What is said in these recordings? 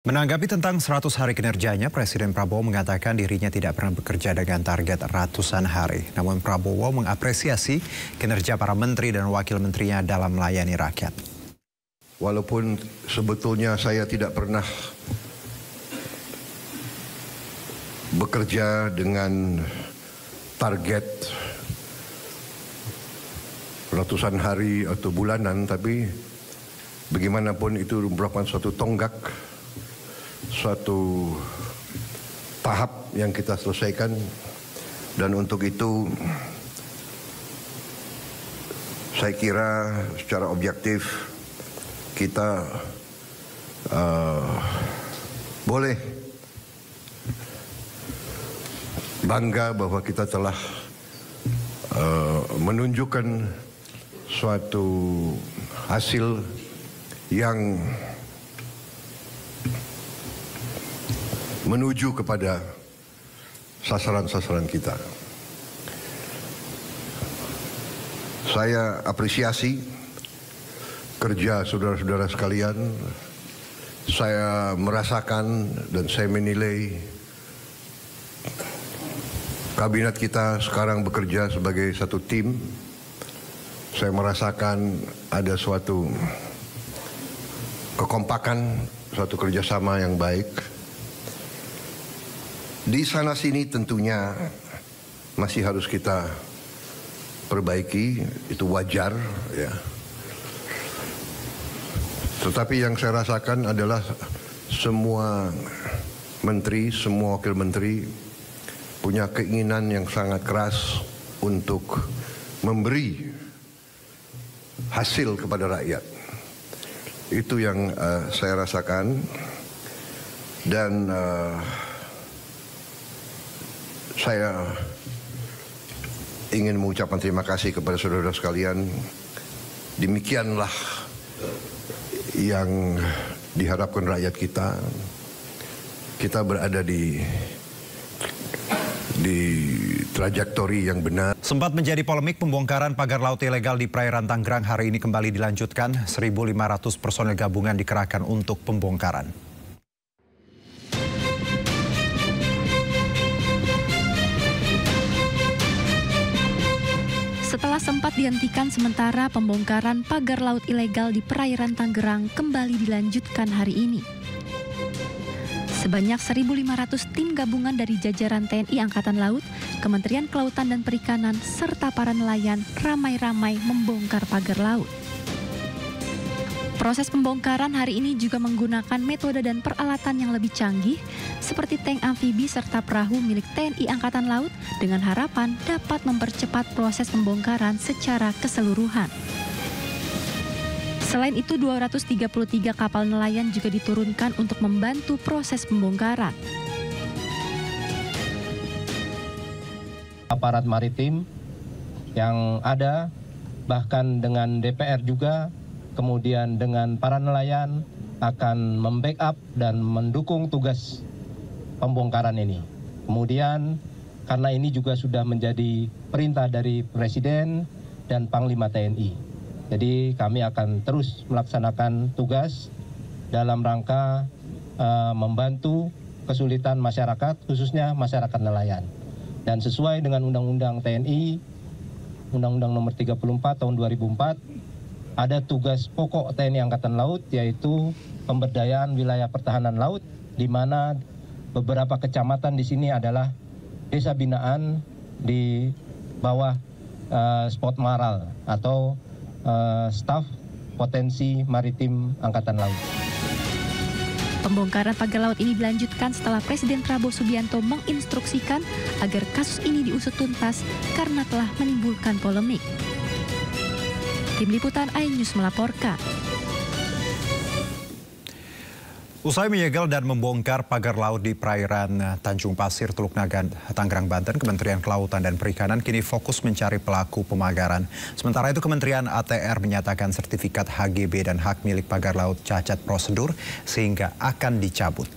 Menanggapi tentang 100 hari kinerjanya, Presiden Prabowo mengatakan dirinya tidak pernah bekerja dengan target ratusan hari. Namun Prabowo mengapresiasi kinerja para menteri dan wakil menterinya dalam melayani rakyat. Walaupun sebetulnya saya tidak pernah bekerja dengan target ratusan hari atau bulanan, tapi bagaimanapun itu merupakan suatu tonggak, suatu tahap yang kita selesaikan, dan untuk itu saya kira secara objektif kita boleh bangga bahwa kita telah menunjukkan suatu hasil yang menuju kepada sasaran-sasaran kita. Saya apresiasi kerja saudara-saudara sekalian. Saya merasakan dan saya menilai kabinet kita sekarang bekerja sebagai satu tim. Saya merasakan ada suatu kekompakan, suatu kerjasama yang baik. Di sana-sini tentunya masih harus kita perbaiki, itu wajar ya. Tetapi yang saya rasakan adalah semua menteri, semua wakil menteri punya keinginan yang sangat keras untuk memberi hasil kepada rakyat. Itu yang saya rasakan, dan saya ingin mengucapkan terima kasih kepada saudara-saudara sekalian. Demikianlah yang diharapkan rakyat kita. Kita berada di trajektori yang benar. Sempat menjadi polemik, pembongkaran pagar laut ilegal di perairan Tangerang hari ini kembali dilanjutkan. 1.500 personel gabungan dikerahkan untuk pembongkaran. Setelah sempat dihentikan sementara, pembongkaran pagar laut ilegal di perairan Tangerang kembali dilanjutkan hari ini. Sebanyak 1.500 tim gabungan dari jajaran TNI Angkatan Laut, Kementerian Kelautan dan Perikanan, serta para nelayan ramai-ramai membongkar pagar laut. Proses pembongkaran hari ini juga menggunakan metode dan peralatan yang lebih canggih, seperti tank amfibi serta perahu milik TNI Angkatan Laut, dengan harapan dapat mempercepat proses pembongkaran secara keseluruhan. Selain itu, 233 kapal nelayan juga diturunkan untuk membantu proses pembongkaran. Aparat maritim yang ada, bahkan dengan DPR juga, kemudian dengan para nelayan akan membackup dan mendukung tugas pembongkaran ini. Kemudian karena ini juga sudah menjadi perintah dari Presiden dan Panglima TNI. Jadi kami akan terus melaksanakan tugas dalam rangka membantu kesulitan masyarakat, khususnya masyarakat nelayan. Dan sesuai dengan Undang-Undang TNI, Undang-Undang Nomor 34 Tahun 2004, ada tugas pokok TNI Angkatan Laut, yaitu pemberdayaan wilayah pertahanan laut, di mana beberapa kecamatan di sini adalah desa binaan di bawah Spot Maral atau staf potensi maritim Angkatan Laut. Pembongkaran pagar laut ini dilanjutkan setelah Presiden Prabowo Subianto menginstruksikan agar kasus ini diusut tuntas karena telah menimbulkan polemik. Tim Liputan iNews melaporkan. Usai menyegel dan membongkar pagar laut di perairan Tanjung Pasir, Teluk Naga, Tangerang, Banten, Kementerian Kelautan dan Perikanan kini fokus mencari pelaku pemagaran. Sementara itu, Kementerian ATR menyatakan sertifikat HGB dan hak milik pagar laut cacat prosedur sehingga akan dicabut.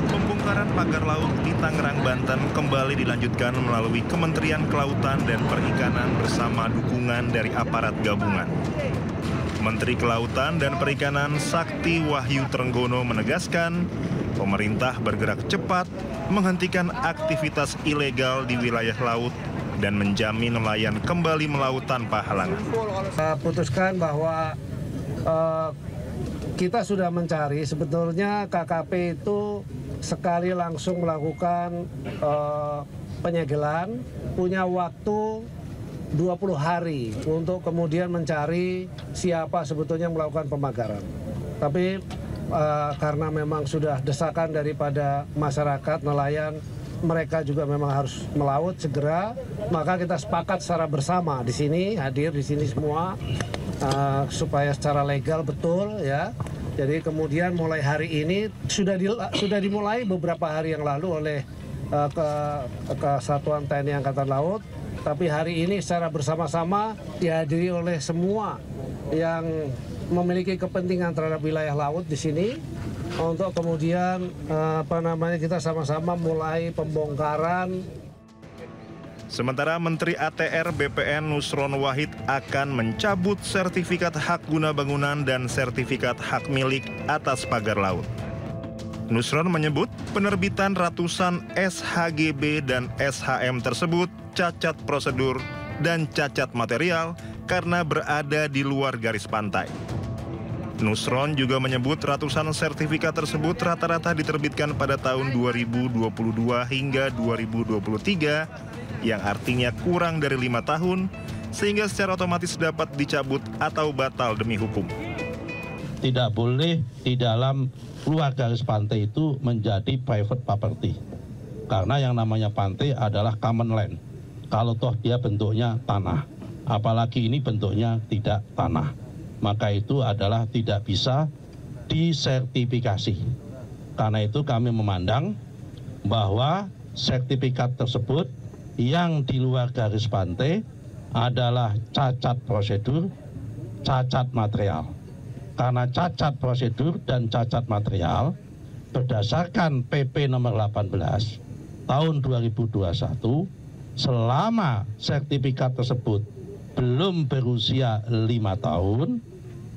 Pembongkaran pagar laut di Tangerang, Banten kembali dilanjutkan melalui Kementerian Kelautan dan Perikanan bersama dukungan dari aparat gabungan. Menteri Kelautan dan Perikanan Sakti Wahyu Trenggono menegaskan, pemerintah bergerak cepat menghentikan aktivitas ilegal di wilayah laut dan menjamin nelayan kembali melaut tanpa halangan. Putuskan bahwa kita sudah mencari, sebetulnya KKP itu sekali langsung melakukan penyegelan, punya waktu 20 hari untuk kemudian mencari siapa sebetulnya melakukan pemagaran. Tapi karena memang sudah desakan daripada masyarakat, nelayan, mereka juga memang harus melaut segera, maka kita sepakat secara bersama di sini, hadir di sini semua, supaya secara legal betul ya. Jadi kemudian mulai hari ini sudah dimulai beberapa hari yang lalu oleh Kesatuan TNI Angkatan Laut. Tapi hari ini secara bersama-sama dihadiri oleh semua yang memiliki kepentingan terhadap wilayah laut di sini untuk kemudian kita sama-sama mulai pembongkaran. Sementara Menteri ATR BPN Nusron Wahid akan mencabut sertifikat hak guna bangunan dan sertifikat hak milik atas pagar laut. Nusron menyebut penerbitan ratusan SHGB dan SHM tersebut cacat prosedur dan cacat material karena berada di luar garis pantai. Nusron juga menyebut ratusan sertifikat tersebut rata-rata diterbitkan pada tahun 2022 hingga 2023, yang artinya kurang dari 5 tahun, sehingga secara otomatis dapat dicabut atau batal demi hukum. Tidak boleh di dalam luar garis pantai itu menjadi private property. Karena yang namanya pantai adalah common land. Kalau toh dia bentuknya tanah, apalagi ini bentuknya tidak tanah, maka itu adalah tidak bisa disertifikasi. Karena itu kami memandang bahwa sertifikat tersebut yang di luar garis pantai adalah cacat prosedur, cacat material. Karena cacat prosedur dan cacat material berdasarkan PP nomor 18 tahun 2021, selama sertifikat tersebut belum berusia 5 tahun,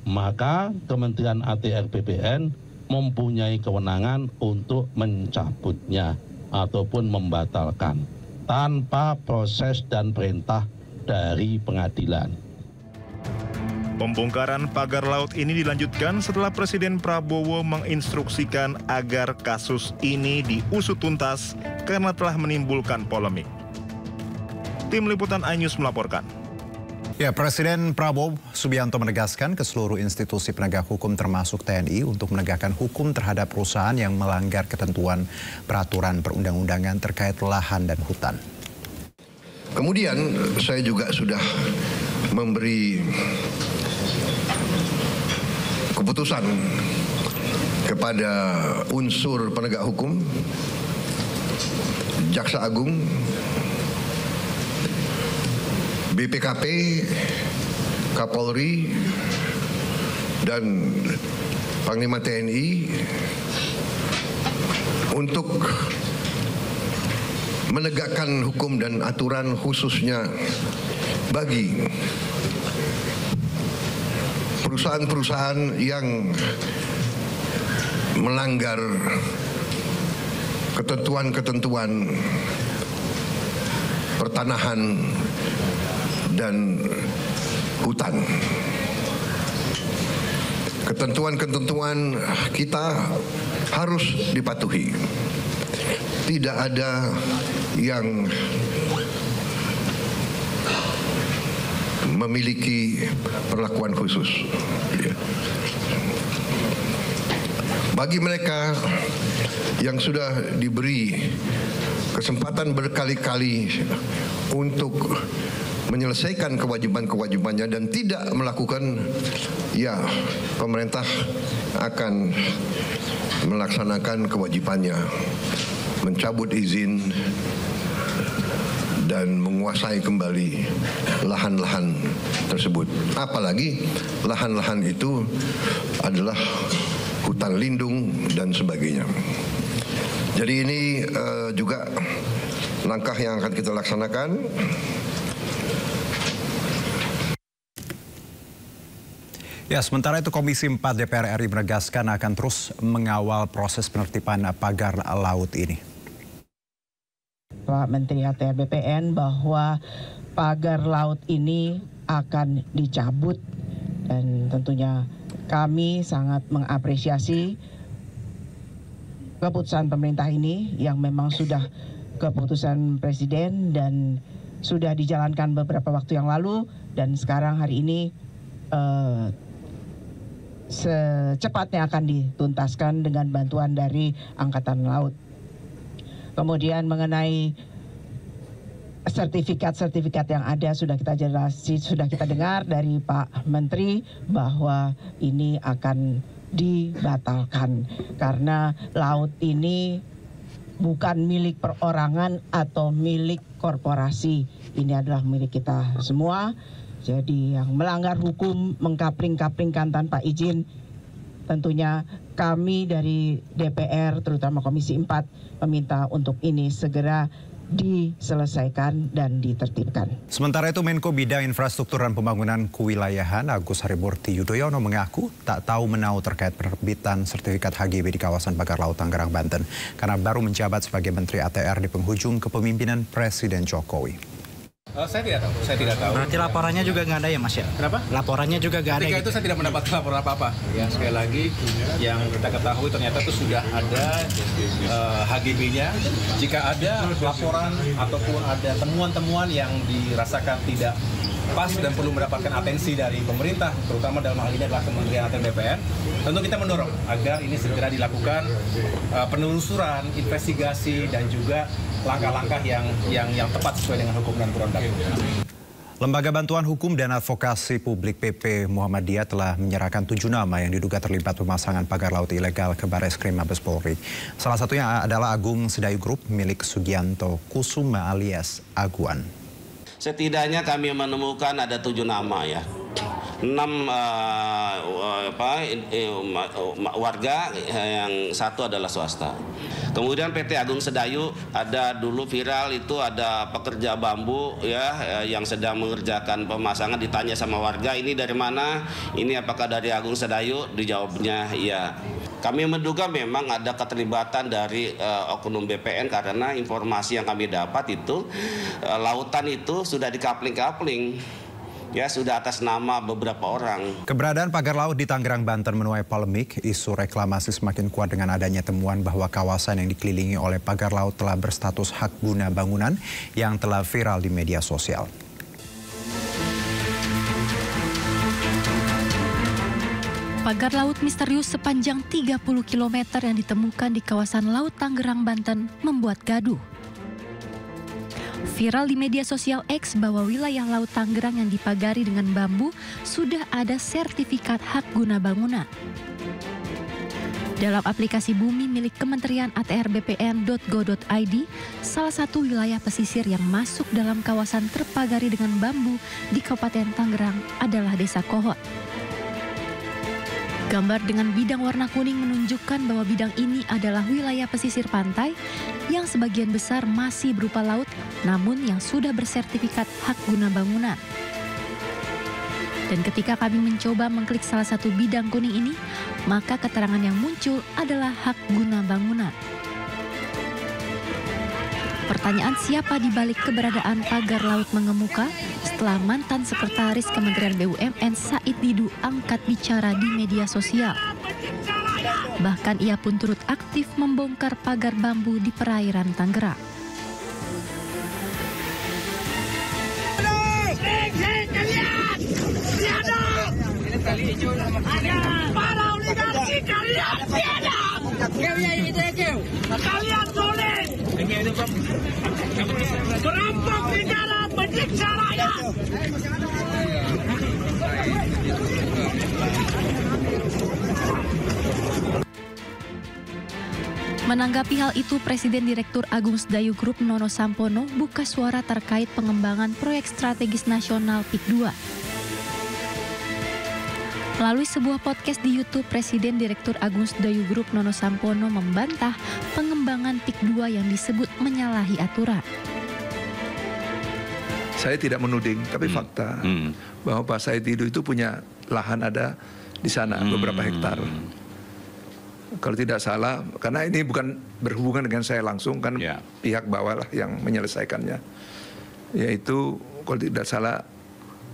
maka Kementerian ATR BPN mempunyai kewenangan untuk mencabutnya ataupun membatalkan tanpa proses dan perintah dari pengadilan. Pembongkaran pagar laut ini dilanjutkan setelah Presiden Prabowo menginstruksikan agar kasus ini diusut tuntas karena telah menimbulkan polemik. Tim Liputan iNews melaporkan. Ya, Presiden Prabowo Subianto menegaskan ke seluruh institusi penegak hukum termasuk TNI untuk menegakkan hukum terhadap perusahaan yang melanggar ketentuan peraturan perundang-undangan terkait lahan dan hutan. Kemudian saya juga sudah memberi keputusan kepada unsur penegak hukum, Jaksa Agung, BPKP, Kapolri, dan Panglima TNI untuk menegakkan hukum dan aturan khususnya bagi perusahaan-perusahaan yang melanggar ketentuan-ketentuan pertanahan dan hutan. Ketentuan-ketentuan kita harus dipatuhi. Tidak ada yang memiliki perlakuan khusus. Bagi mereka yang sudah diberi kesempatan berkali-kali untuk menyelesaikan kewajiban-kewajibannya dan tidak melakukan, ya pemerintah akan melaksanakan kewajibannya, mencabut izin dan menguasai kembali lahan-lahan tersebut. Apalagi lahan-lahan itu adalah hutan lindung dan sebagainya. Jadi ini juga langkah yang akan kita laksanakan. Ya, sementara itu Komisi 4 DPR RI menegaskan akan terus mengawal proses penertiban pagar laut ini. Pak Menteri ATR BPN bahwa pagar laut ini akan dicabut dan tentunya kami sangat mengapresiasi keputusan pemerintah ini yang memang sudah keputusan Presiden dan sudah dijalankan beberapa waktu yang lalu dan sekarang hari ini secepatnya akan dituntaskan dengan bantuan dari Angkatan Laut. Kemudian mengenai sertifikat yang ada sudah kita dengar dari Pak Menteri bahwa ini akan dibatalkan karena laut ini bukan milik perorangan atau milik korporasi. Ini adalah milik kita semua. Jadi yang melanggar hukum, mengkapling-kaplingkan tanpa izin, tentunya kami dari DPR, terutama Komisi 4, meminta untuk ini segera diselesaikan dan ditertibkan. Sementara itu Menko Bidang Infrastruktur dan Pembangunan Kewilayahan Agus Harimurti Yudhoyono mengaku tak tahu menau terkait penerbitan sertifikat HGB di kawasan pagar laut Tangerang, Banten karena baru menjabat sebagai Menteri ATR di penghujung kepemimpinan Presiden Jokowi. Saya tidak tahu. Berarti laporannya juga nggak ada ya Mas ya? Kenapa? Laporannya juga nggak ada. Ketika itu saya tidak mendapat laporan apa-apa. Ya sekali lagi yang kita ketahui ternyata itu sudah ada HGB-nya. Jika ada laporan ataupun ada temuan-temuan yang dirasakan tidak pas dan perlu mendapatkan atensi dari pemerintah, terutama dalam hal ini adalah Kementerian ATR BPN, tentu kita mendorong agar ini segera dilakukan penelusuran, investigasi dan juga langkah-langkah yang tepat sesuai dengan hukum dan perundang-undangan. Lembaga Bantuan Hukum dan Advokasi Publik PP Muhammadiyah telah menyerahkan 7 nama yang diduga terlibat pemasangan pagar laut ilegal ke Bareskrim Mabes Polri. Salah satunya adalah Agung Sedayu Group milik Sugianto Kusuma alias Aguan. Setidaknya kami menemukan ada 7 nama ya. 6 warga, yang 1 adalah swasta. Kemudian PT Agung Sedayu ada dulu viral itu ada pekerja bambu ya yang sedang mengerjakan pemasangan, ditanya sama warga ini dari mana? Ini apakah dari Agung Sedayu? Dijawabnya iya. Kami menduga memang ada keterlibatan dari oknum BPN karena informasi yang kami dapat itu lautan itu sudah dikapling-kapling. Ya, sudah atas nama beberapa orang. Keberadaan pagar laut di Tangerang, Banten menuai polemik. Isu reklamasi semakin kuat dengan adanya temuan bahwa kawasan yang dikelilingi oleh pagar laut telah berstatus hak guna bangunan yang telah viral di media sosial. Pagar laut misterius sepanjang 30 km yang ditemukan di kawasan Laut Tangerang, Banten membuat gaduh. Viral di media sosial X bahwa wilayah Laut Tangerang yang dipagari dengan bambu sudah ada sertifikat hak guna bangunan. Dalam aplikasi Bumi milik Kementerian ATR BPN.go.id, salah satu wilayah pesisir yang masuk dalam kawasan terpagari dengan bambu di Kabupaten Tangerang adalah Desa Kohot. Gambar dengan bidang warna kuning menunjukkan bahwa bidang ini adalah wilayah pesisir pantai yang sebagian besar masih berupa laut, namun yang sudah bersertifikat hak guna bangunan. Dan ketika kami mencoba mengklik salah satu bidang kuning ini, maka keterangan yang muncul adalah hak guna bangunan. Pertanyaan siapa di balik keberadaan pagar laut mengemuka setelah mantan Sekretaris Kementerian BUMN Said Didu angkat bicara di media sosial. Bahkan ia pun turut aktif membongkar pagar bambu di perairan Tangerang. Para oligarki kalian tiada. Kalian solid. Perampok negara, menyiksa rakyat. Menanggapi hal itu, Presiden Direktur Agung Sedayu Group Nono Sampono buka suara terkait pengembangan proyek strategis nasional PIK 2. Melalui sebuah podcast di YouTube, Presiden Direktur Agung Sedayu Group Nono Sampono membantah pengembangan PIK 2 yang disebut menyalahi aturan. Saya tidak menuding, tapi fakta bahwa Pak Said Didu itu punya lahan ada di sana beberapa hektar. Kalau tidak salah, karena ini bukan berhubungan dengan saya langsung, kan pihak bawah lah yang menyelesaikannya. Yaitu kalau tidak salah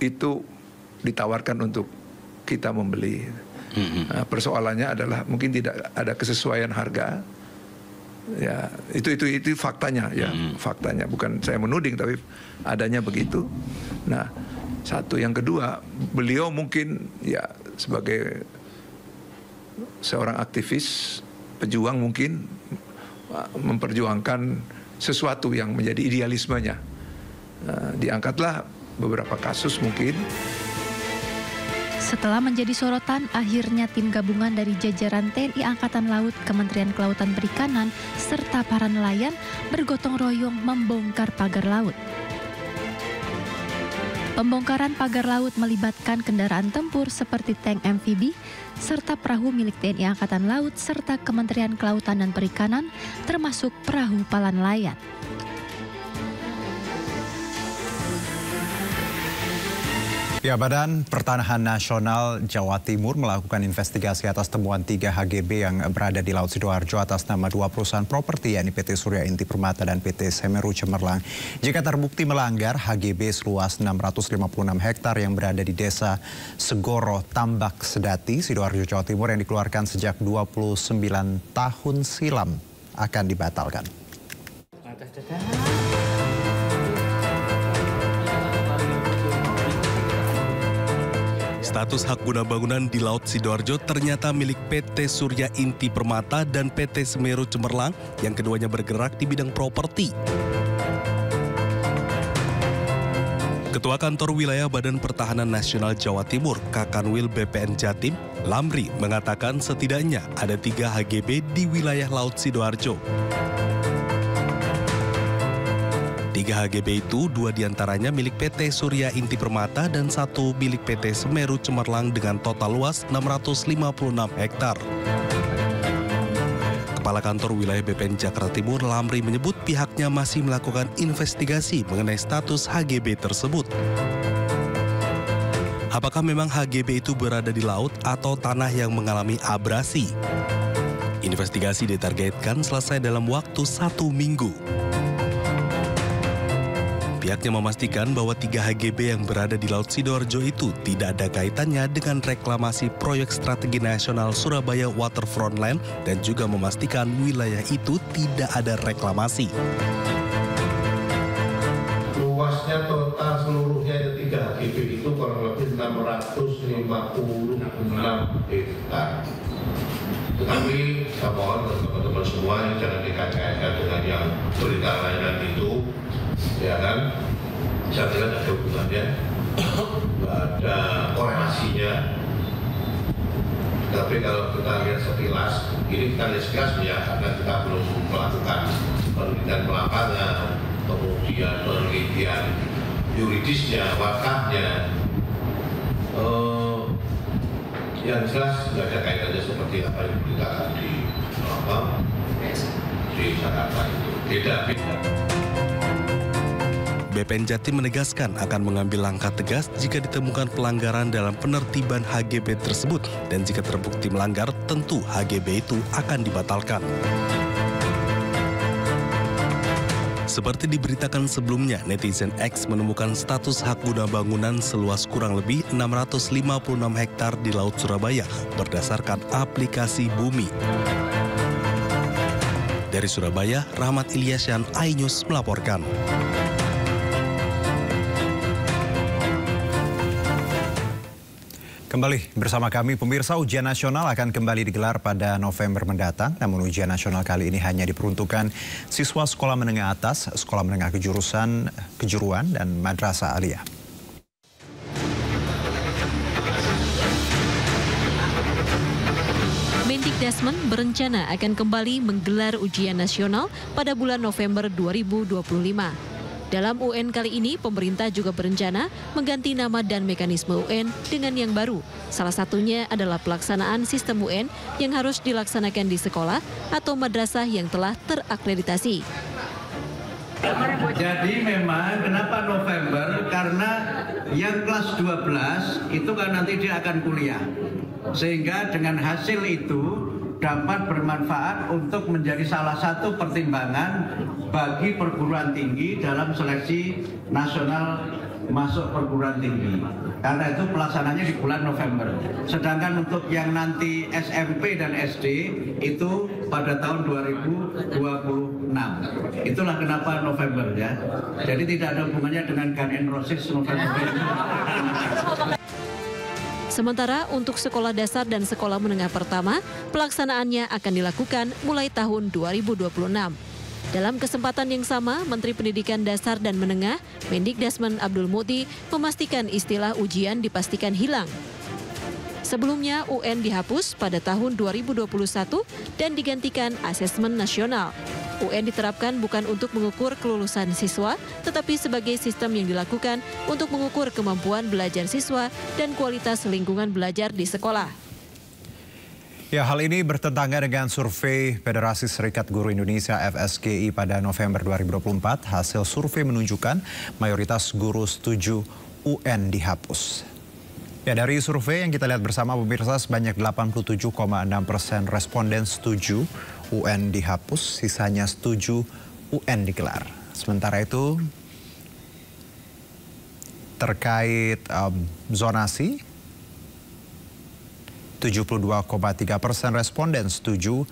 itu ditawarkan untuk kita membeli. Nah, persoalannya adalah mungkin tidak ada kesesuaian harga. Ya, itu faktanya ya, faktanya, bukan saya menuding tapi adanya begitu. Nah, satu, yang kedua, beliau mungkin ya sebagai seorang aktivis, pejuang mungkin memperjuangkan sesuatu yang menjadi idealismenya. Diangkatlah beberapa kasus mungkin. Setelah menjadi sorotan, akhirnya tim gabungan dari jajaran TNI Angkatan Laut, Kementerian Kelautan Perikanan, serta para nelayan bergotong royong membongkar pagar laut. Pembongkaran pagar laut melibatkan kendaraan tempur seperti tank amfibi, serta perahu milik TNI Angkatan Laut, serta Kementerian Kelautan dan Perikanan, termasuk perahu pala nelayan. Ya, Badan Pertanahan Nasional Jawa Timur melakukan investigasi atas temuan 3 HGB yang berada di Laut Sidoarjo atas nama 2 perusahaan properti, yakni PT Surya Inti Permata dan PT Semeru Cemerlang. Jika terbukti melanggar, HGB seluas 656 hektar yang berada di Desa Segoro, Tambak Sedati, Sidoarjo, Jawa Timur yang dikeluarkan sejak 29 tahun silam akan dibatalkan. Status hak guna bangunan di Laut Sidoarjo ternyata milik PT Surya Inti Permata dan PT Semeru Cemerlang yang keduanya bergerak di bidang properti. Ketua Kantor Wilayah Badan Pertahanan Nasional Jawa Timur, Kakanwil BPN Jatim, Lamri, mengatakan setidaknya ada 3 HGB di wilayah Laut Sidoarjo. 3 HGB itu, 2 diantaranya milik PT Surya Inti Permata dan 1 milik PT Semeru Cemerlang dengan total luas 656 hektar. Kepala Kantor Wilayah BPN Jakarta Timur, Lamri, menyebut pihaknya masih melakukan investigasi mengenai status HGB tersebut. Apakah memang HGB itu berada di laut atau tanah yang mengalami abrasi? Investigasi ditargetkan selesai dalam waktu 1 minggu. Pihaknya memastikan bahwa 3 HGB yang berada di Laut Sidoarjo itu tidak ada kaitannya dengan reklamasi proyek strategi nasional Surabaya Waterfront Land dan juga memastikan wilayah itu tidak ada reklamasi. Luasnya total seluruhnya ada 3 HGB itu kurang lebih 656 hektar. Tetapi saya mohon teman-teman semua jangan dikait-kaitkan dengan yang berita layanan itu. Ya kan, saya kira ada hubungannya, nggak ada korelasinya. Tapi kalau kita lihat sekilas, ini kita lihat sekilas ya, karena kita belum melakukan penelitian lapangan, kemudian penelitian yuridisnya, wakafnya. Yang jelas nggak ada kaitannya seperti apa yang diberitakan di Jakarta itu. Beda-beda. BPN Jatim menegaskan akan mengambil langkah tegas jika ditemukan pelanggaran dalam penertiban HGB tersebut dan jika terbukti melanggar, tentu HGB itu akan dibatalkan. Seperti diberitakan sebelumnya, netizen X menemukan status hak guna bangunan seluas kurang lebih 656 hektar di Laut Surabaya berdasarkan aplikasi Bumi. Dari Surabaya, Rahmat Ilyasyan, iNews melaporkan. Kembali bersama kami, pemirsa, ujian nasional akan kembali digelar pada November mendatang. Namun ujian nasional kali ini hanya diperuntukkan siswa sekolah menengah atas, sekolah menengah kejuruan, dan madrasah aliyah. Mendikbud berencana akan kembali menggelar ujian nasional pada bulan November 2025. Dalam UN kali ini, pemerintah juga berencana mengganti nama dan mekanisme UN dengan yang baru. Salah satunya adalah pelaksanaan sistem UN yang harus dilaksanakan di sekolah atau madrasah yang telah terakreditasi. Jadi memang kenapa November? Karena yang kelas 12 itu kan nanti dia akan kuliah. Sehingga dengan hasil itu dapat bermanfaat untuk menjadi salah satu pertimbangan bagi perguruan tinggi dalam seleksi nasional masuk perguruan tinggi. Karena itu pelaksananya di bulan November. Sedangkan untuk yang nanti SMP dan SD itu pada tahun 2026. Itulah kenapa November ya. Jadi tidak ada hubungannya dengan Gun N' Roses November. Sementara untuk sekolah dasar dan sekolah menengah pertama, pelaksanaannya akan dilakukan mulai tahun 2026. Dalam kesempatan yang sama, Menteri Pendidikan Dasar dan Menengah, Mendikdasmen Abdul Muti, memastikan istilah ujian dipastikan hilang. Sebelumnya, UN dihapus pada tahun 2021 dan digantikan asesmen nasional. UN diterapkan bukan untuk mengukur kelulusan siswa, tetapi sebagai sistem yang dilakukan untuk mengukur kemampuan belajar siswa dan kualitas lingkungan belajar di sekolah. Ya, hal ini bertentangan dengan survei Federasi Serikat Guru Indonesia FSGI pada November 2024. Hasil survei menunjukkan mayoritas guru setuju UN dihapus. Ya, dari survei yang kita lihat bersama pemirsa, sebanyak 87,6% responden setuju UN dihapus, sisanya setuju UN digelar. Sementara itu terkait zonasi, 72,3% responden setuju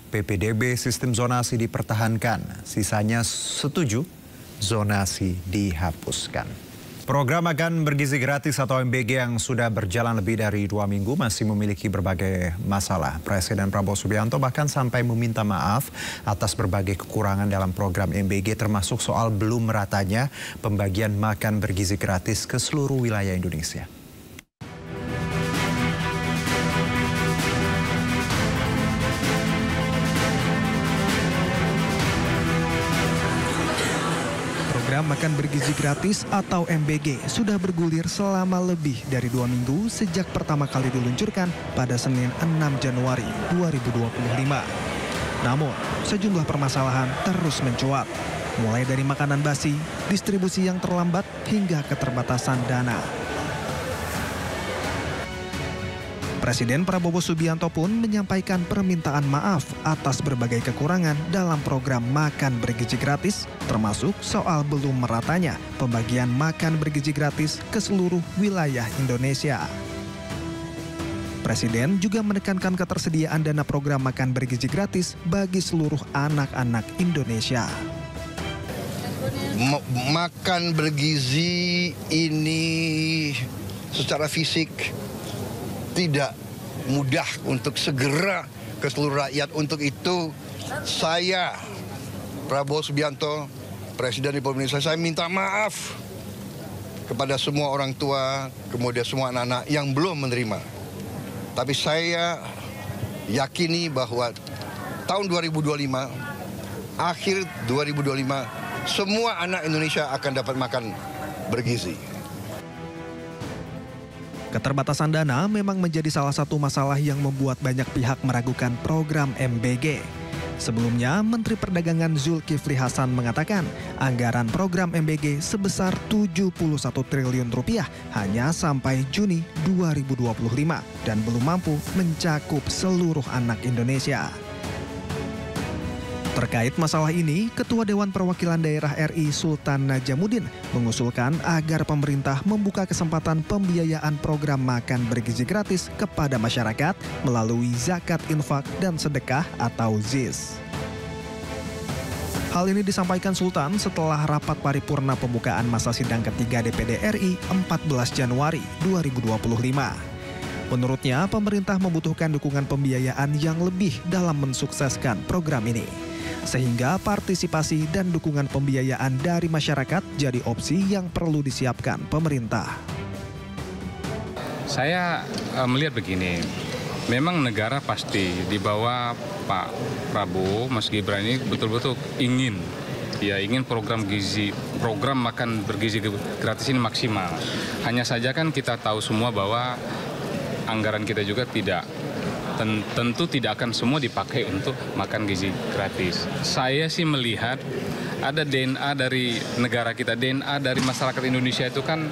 PPDB sistem zonasi dipertahankan, sisanya setuju zonasi dihapuskan. Program Makan Bergizi Gratis atau MBG yang sudah berjalan lebih dari 2 minggu masih memiliki berbagai masalah. Presiden Prabowo Subianto bahkan sampai meminta maaf atas berbagai kekurangan dalam program MBG, termasuk soal belum meratanya pembagian makan bergizi gratis ke seluruh wilayah Indonesia. Program Makan Bergizi Gratis atau MBG sudah bergulir selama lebih dari 2 minggu sejak pertama kali diluncurkan pada Senin 6 Januari 2025. Namun, sejumlah permasalahan terus mencuat, mulai dari makanan basi, distribusi yang terlambat, hingga keterbatasan dana. Presiden Prabowo Subianto pun menyampaikan permintaan maaf atas berbagai kekurangan dalam program Makan Bergizi Gratis, termasuk soal belum meratanya pembagian makan bergizi gratis ke seluruh wilayah Indonesia. Presiden juga menekankan ketersediaan dana program Makan Bergizi Gratis bagi seluruh anak-anak Indonesia. Makan bergizi ini secara fisik tidak mudah untuk segera ke seluruh rakyat. Untuk itu saya, Prabowo Subianto, Presiden Republik Indonesia, saya minta maaf kepada semua orang tua, kemudian semua anak-anak yang belum menerima. Tapi saya yakini bahwa tahun 2025, akhir 2025, semua anak Indonesia akan dapat makan bergizi. Keterbatasan dana memang menjadi salah satu masalah yang membuat banyak pihak meragukan program MBG. Sebelumnya, Menteri Perdagangan Zulkifli Hasan mengatakan anggaran program MBG sebesar 71 triliun rupiah hanya sampai Juni 2025 dan belum mampu mencakup seluruh anak Indonesia. Terkait masalah ini, Ketua Dewan Perwakilan Daerah RI Sultan Najamuddin mengusulkan agar pemerintah membuka kesempatan pembiayaan program makan bergizi gratis kepada masyarakat melalui zakat infak dan sedekah atau ZIS. Hal ini disampaikan Sultan setelah rapat paripurna pembukaan masa sidang ketiga DPD RI 14 Januari 2025. Menurutnya, pemerintah membutuhkan dukungan pembiayaan yang lebih dalam mensukseskan program ini. Sehingga partisipasi dan dukungan pembiayaan dari masyarakat jadi opsi yang perlu disiapkan pemerintah. Saya melihat begini, memang negara pasti di bawah Pak Prabowo, Mas Gibran ini betul-betul ingin program makan bergizi gratis ini maksimal. Hanya saja kan kita tahu semua bahwa anggaran kita juga tidak tentu tidak akan semua dipakai untuk makan gizi gratis. Saya sih melihat ada DNA dari negara kita, DNA dari masyarakat Indonesia itu kan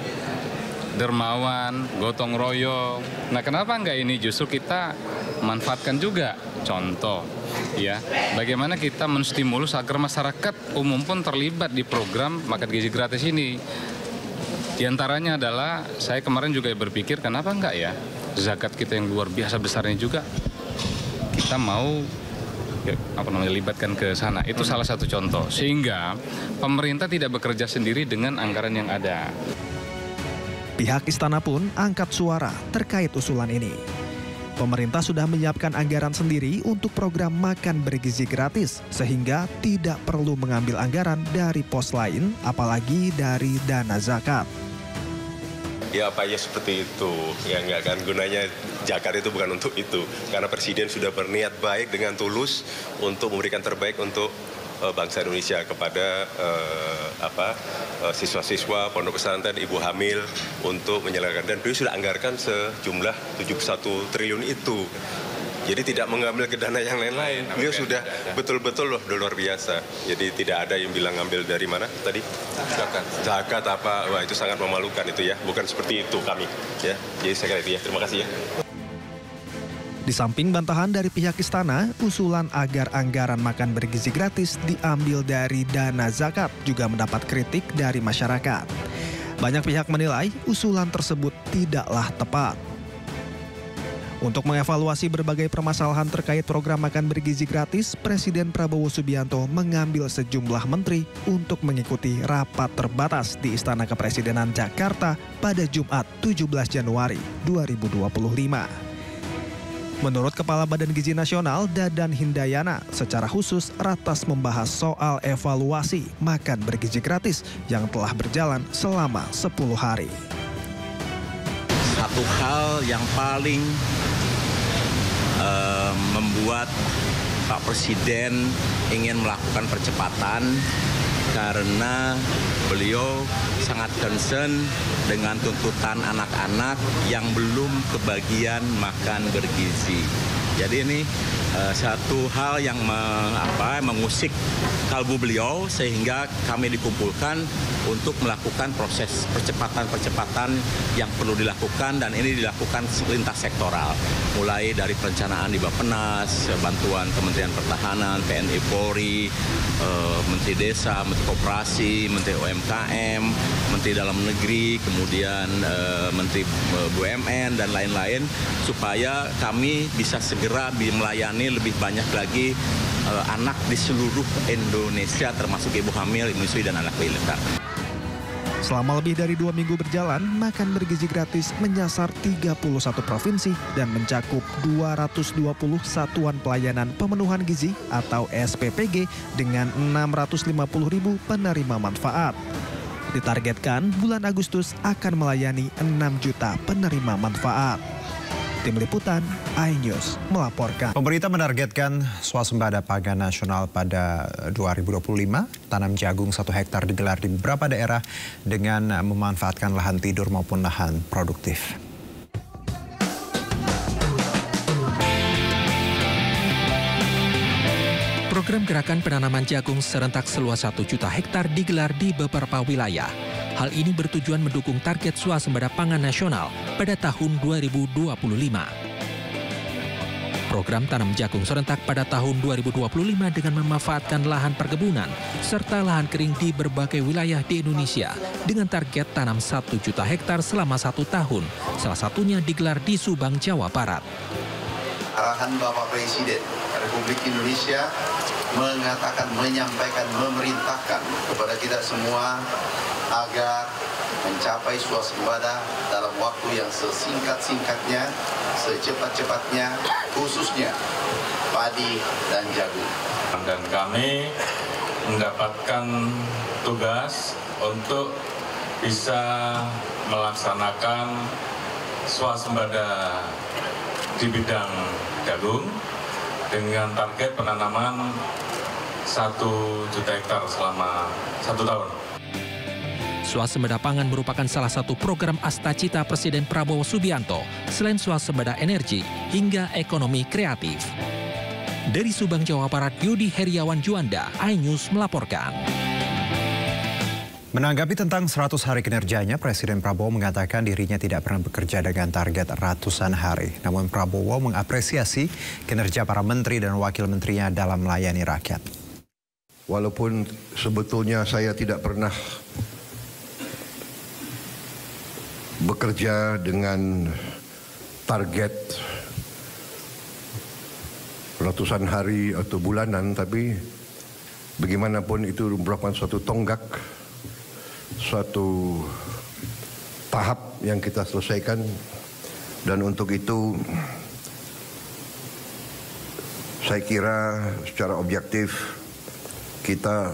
dermawan, gotong royong. Nah, kenapa enggak ini justru kita manfaatkan juga? Contoh, ya, bagaimana kita menstimulus agar masyarakat umum pun terlibat di program makan gizi gratis ini. Di antaranya adalah, saya kemarin juga berpikir, kenapa enggak ya, zakat kita yang luar biasa besarnya juga, kita mau libatkan ke sana. Itu salah satu contoh. Sehingga pemerintah tidak bekerja sendiri dengan anggaran yang ada. Pihak istana pun angkat suara terkait usulan ini. Pemerintah sudah menyiapkan anggaran sendiri untuk program makan bergizi gratis, sehingga tidak perlu mengambil anggaran dari pos lain, apalagi dari dana zakat. Ya apa ya seperti itu, ya enggak kan, gunanya zakat itu bukan untuk itu. Karena Presiden sudah berniat baik dengan tulus untuk memberikan terbaik untuk bangsa Indonesia kepada siswa-siswa, pondok pesantren, ibu hamil untuk menyelenggarkan. Dan beliau sudah anggarkan sejumlah 71 triliun itu. Jadi tidak mengambil ke dana yang lain-lain. Beliau sudah betul-betul loh luar biasa. Jadi tidak ada yang bilang ngambil dari mana tadi? Zakat. Zakat apa? Wah, itu sangat memalukan itu ya. Bukan seperti itu kami. Ya. Jadi saya kira itu ya. Terima kasih ya. Di samping bantahan dari pihak istana, usulan agar anggaran makan bergizi gratis diambil dari dana zakat juga mendapat kritik dari masyarakat. Banyak pihak menilai usulan tersebut tidaklah tepat. Untuk mengevaluasi berbagai permasalahan terkait program makan bergizi gratis, Presiden Prabowo Subianto mengambil sejumlah menteri untuk mengikuti rapat terbatas di Istana Kepresidenan Jakarta pada Jumat 17 Januari 2025. Menurut Kepala Badan Gizi Nasional Dadan Hindayana, secara khusus Ratas membahas soal evaluasi makan bergizi gratis yang telah berjalan selama 10 hari. Satu hal yang paling membuat Pak Presiden ingin melakukan percepatan karena beliau sangat concern dengan tuntutan anak-anak yang belum kebagian makan bergizi. Jadi ini satu hal yang mengusik kalbu beliau sehingga kami dikumpulkan untuk melakukan proses percepatan-percepatan yang perlu dilakukan, dan ini dilakukan lintas sektoral. Mulai dari perencanaan di Bappenas, bantuan Kementerian Pertahanan, TNI Polri, Menteri Desa, Menteri Koperasi, Menteri UMKM, Menteri Dalam Negeri, kemudian Menteri BUMN dan lain-lain, supaya kami bisa segera melayani lebih banyak lagi anak di seluruh Indonesia, termasuk ibu hamil, menyusui dan anak balita. Selama lebih dari 2 minggu berjalan, makan bergizi gratis menyasar 31 provinsi dan mencakup 220 satuan pelayanan pemenuhan gizi atau SPPG dengan 650.000 penerima manfaat. Ditargetkan bulan Agustus akan melayani 6 juta penerima manfaat. Tim Liputan, iNews melaporkan. Pemerintah menargetkan swasembada pangan nasional pada 2025. Tanam jagung 1 hektar digelar di beberapa daerah dengan memanfaatkan lahan tidur maupun lahan produktif. Program gerakan penanaman jagung serentak seluas 1 juta hektar digelar di beberapa wilayah. Hal ini bertujuan mendukung target swasembada pangan nasional pada tahun 2025. Program tanam jagung serentak pada tahun 2025 dengan memanfaatkan lahan perkebunan serta lahan kering di berbagai wilayah di Indonesia dengan target tanam 1 juta hektar selama 1 tahun, salah satunya digelar di Subang, Jawa Barat. Arahan Bapak Presiden Republik Indonesia menyampaikan, memerintahkan kepada kita semua agar mencapai swasembada dalam waktu yang sesingkat-singkatnya, secepat-cepatnya, khususnya padi dan jagung. Dan kami mendapatkan tugas untuk bisa melaksanakan swasembada di bidang jagung dengan target penanaman 1 juta hektar selama 1 tahun. Swasembada pangan merupakan salah satu program Astacita Presiden Prabowo Subianto, selain swasembada energi hingga ekonomi kreatif. Dari Subang, Jawa Barat, Yudi Heriawan Juanda, iNews melaporkan. Menanggapi tentang 100 hari kinerjanya, Presiden Prabowo mengatakan dirinya tidak pernah bekerja dengan target ratusan hari. Namun Prabowo mengapresiasi kinerja para menteri dan wakil menterinya dalam melayani rakyat. Walaupun sebetulnya saya tidak pernah bekerja dengan target ratusan hari atau bulanan, tapi bagaimanapun itu merupakan suatu tonggak, suatu tahap yang kita selesaikan, dan untuk itu saya kira secara objektif kita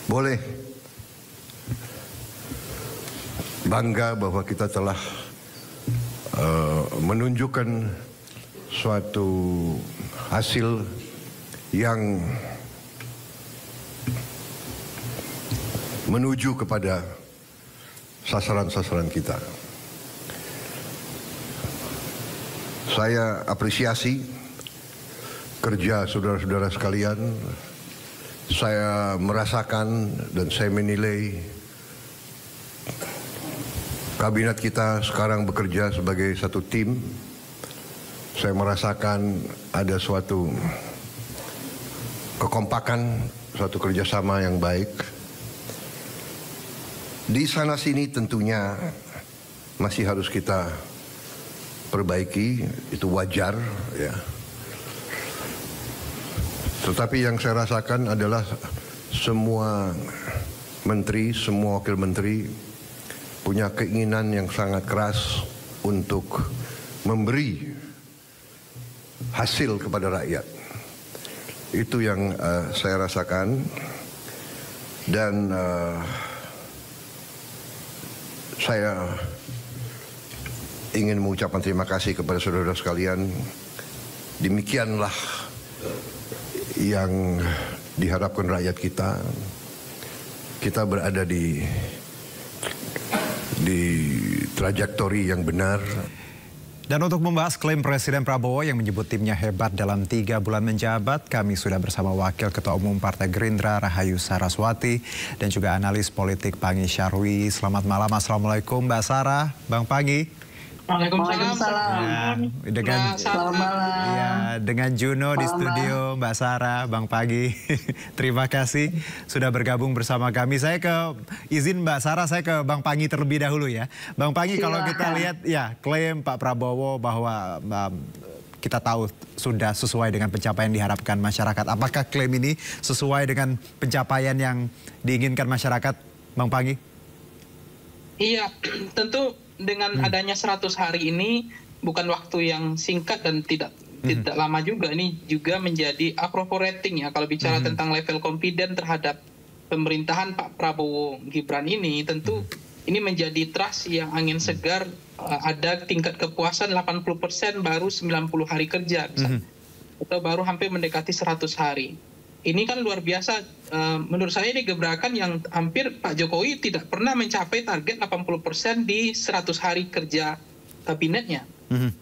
boleh bangga bahwa kita telah menunjukkan suatu hasil yang menuju kepada sasaran-sasaran kita. Saya apresiasi kerja saudara-saudara sekalian. Saya merasakan dan saya menilai kabinet kita sekarang bekerja sebagai satu tim. Saya merasakan ada suatu kekompakan, suatu kerjasama yang baik. Di sana sini tentunya masih harus kita perbaiki, itu wajar ya. Tetapi yang saya rasakan adalah semua menteri, semua wakil menteri punya keinginan yang sangat keras untuk memberi hasil kepada rakyat. Itu yang saya rasakan, dan saya ingin mengucapkan terima kasih kepada saudara-saudara sekalian. Demikianlah yang diharapkan rakyat kita. Kita berada di trajektori yang benar. Dan untuk membahas klaim Presiden Prabowo yang menyebut timnya hebat dalam 3 bulan menjabat, kami sudah bersama Wakil Ketua Umum Partai Gerindra Rahayu Saraswati dan juga analis politik Pangi Syarwi. Selamat malam, Assalamualaikum Mbak Sarah, Bang Pangi. Waalaikumsalam. Selamat malam. Ya, dengan Juno di studio, Mbak Sarah, Bang Pagi. Terima kasih sudah bergabung bersama kami. Saya izin Mbak Sarah, saya ke Bang Pagi terlebih dahulu ya. Bang Pagi, kalau kita lihat ya klaim Pak Prabowo bahwa kita tahu sudah sesuai dengan pencapaian diharapkan masyarakat. Apakah klaim ini sesuai dengan pencapaian yang diinginkan masyarakat, Bang Pagi? Iya, tentu dengan adanya 100 hari ini bukan waktu yang singkat dan tidak lama juga. Ini juga menjadi approval rating ya. Kalau bicara tentang level confident terhadap pemerintahan Pak Prabowo Gibran ini, tentu ini menjadi trust yang angin segar. Ada tingkat kepuasan 80% baru 90 hari kerja misalnya. Atau baru hampir mendekati 100 hari. Ini kan luar biasa, menurut saya ini gebrakan yang hampir Pak Jokowi tidak pernah mencapai target 80% di 100 hari kerja kabinetnya.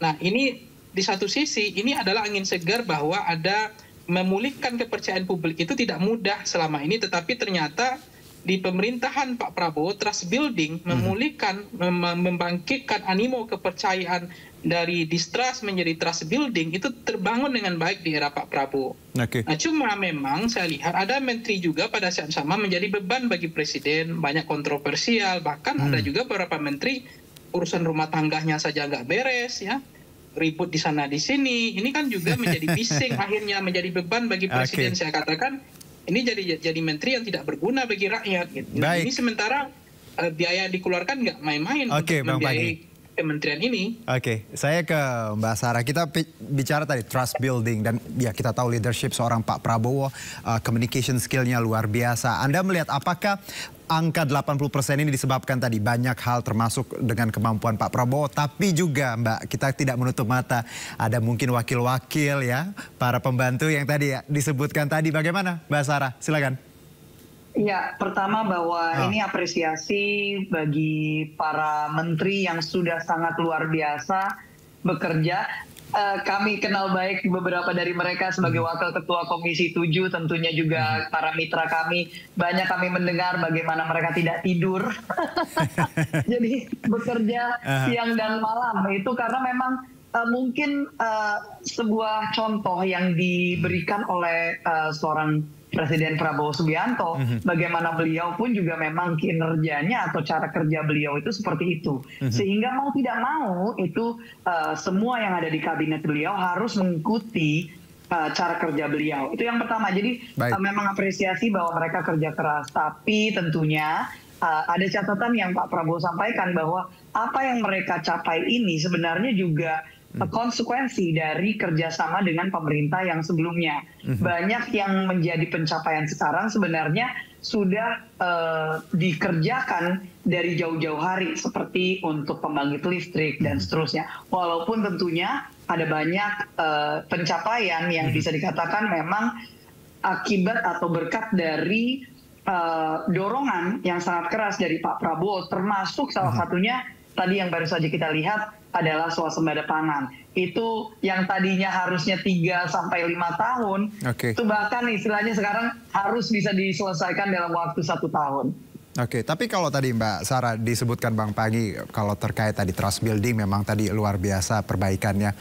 Nah ini di satu sisi ini adalah angin segar bahwa ada memulihkan kepercayaan publik itu tidak mudah selama ini, tetapi ternyata di pemerintahan Pak Prabowo trust building memulihkan, membangkitkan animo kepercayaan dari distrust menjadi trust building itu terbangun dengan baik di era Pak Prabowo. Nah cuma memang saya lihat ada menteri juga pada saat sama menjadi beban bagi presiden, banyak kontroversial, bahkan ada juga beberapa menteri urusan rumah tangganya saja nggak beres ya, ribut di sana di sini. Ini kan juga menjadi bising akhirnya menjadi beban bagi presiden. Saya katakan ini jadi menteri yang tidak berguna bagi rakyat. Gitu. Nah, ini sementara biaya yang dikeluarkan nggak main-main untuk membiayai kementerian ini. Saya ke Mbak Sarah. Kita bicara tadi trust building dan ya kita tahu leadership seorang Pak Prabowo, communication skillnya luar biasa. Anda melihat apakah angka 80% ini disebabkan tadi banyak hal termasuk dengan kemampuan Pak Prabowo, tapi juga Mbak kita tidak menutup mata ada mungkin wakil-wakil ya, para pembantu yang tadi ya disebutkan tadi. Bagaimana Mbak Sarah? Silakan. Ya, pertama bahwa ini apresiasi bagi para menteri yang sudah sangat luar biasa bekerja. Kami kenal baik beberapa dari mereka sebagai Wakil Ketua Komisi 7, tentunya juga para mitra kami. Banyak kami mendengar bagaimana mereka tidak tidur. Jadi bekerja siang dan malam. Itu karena memang mungkin sebuah contoh yang diberikan oleh seorang Presiden Prabowo Subianto, bagaimana beliau pun juga memang kinerjanya atau cara kerja beliau itu seperti itu. Sehingga mau tidak mau itu semua yang ada di kabinet beliau harus mengikuti cara kerja beliau. Itu yang pertama. Jadi memang apresiasi bahwa mereka kerja keras. Tapi tentunya ada catatan yang Pak Prabowo sampaikan bahwa apa yang mereka capai ini sebenarnya juga konsekuensi dari kerjasama dengan pemerintah yang sebelumnya. Banyak yang menjadi pencapaian sekarang sebenarnya sudah dikerjakan dari jauh-jauh hari, seperti untuk pembangkit listrik dan seterusnya. Walaupun tentunya ada banyak pencapaian yang bisa dikatakan memang akibat atau berkat dari dorongan yang sangat keras dari Pak Prabowo, termasuk salah satunya tadi yang baru saja kita lihat adalah swasembada pangan. Itu yang tadinya harusnya 3 sampai 5 tahun, itu bahkan istilahnya sekarang harus bisa diselesaikan dalam waktu 1 tahun. Oke, tapi kalau tadi Mbak Sarah disebutkan Bang Pangi, kalau terkait tadi trust building memang tadi luar biasa perbaikannya.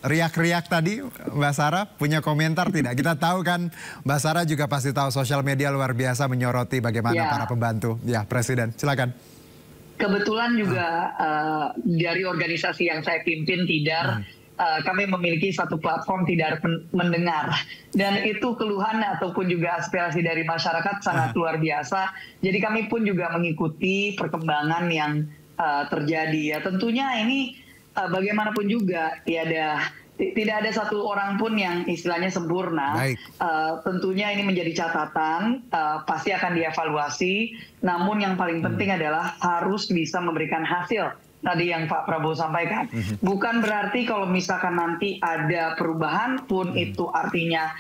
Riak-riak tadi Mbak Sarah punya komentar tidak? Kita tahu kan Mbak Sarah juga pasti tahu sosial media luar biasa menyoroti bagaimana para pembantu. Ya, Presiden, silakan. Kebetulan juga dari organisasi yang saya pimpin Tidar, kami memiliki satu platform Tidar Mendengar. Dan itu keluhan ataupun juga aspirasi dari masyarakat sangat luar biasa. Jadi kami pun juga mengikuti perkembangan yang terjadi. Ya tentunya ini bagaimanapun juga tidak ada satu orang pun yang istilahnya sempurna. Tentunya ini menjadi catatan, pasti akan dievaluasi. Namun yang paling penting adalah harus bisa memberikan hasil. Tadi yang Pak Prabowo sampaikan. Bukan berarti kalau misalkan nanti ada perubahan pun itu artinya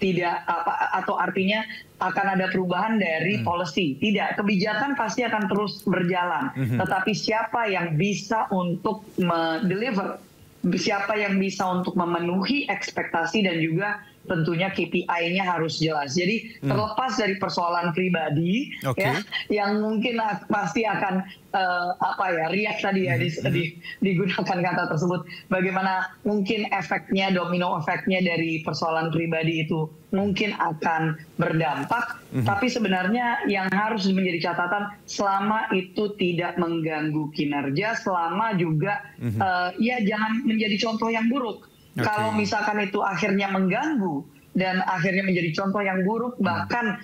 tidak atau artinya akan ada perubahan dari policy. Tidak, kebijakan pasti akan terus berjalan. Tetapi siapa yang bisa untuk mendeliver, siapa yang bisa untuk memenuhi ekspektasi dan juga tentunya KPI-nya harus jelas. Jadi terlepas dari persoalan pribadi ya, yang mungkin pasti akan riak tadi ya digunakan kata tersebut. Bagaimana mungkin efeknya, domino efeknya dari persoalan pribadi itu mungkin akan berdampak. Tapi sebenarnya yang harus menjadi catatan, selama itu tidak mengganggu kinerja, selama juga ya jangan menjadi contoh yang buruk. Kalau misalkan itu akhirnya mengganggu dan akhirnya menjadi contoh yang buruk, bahkan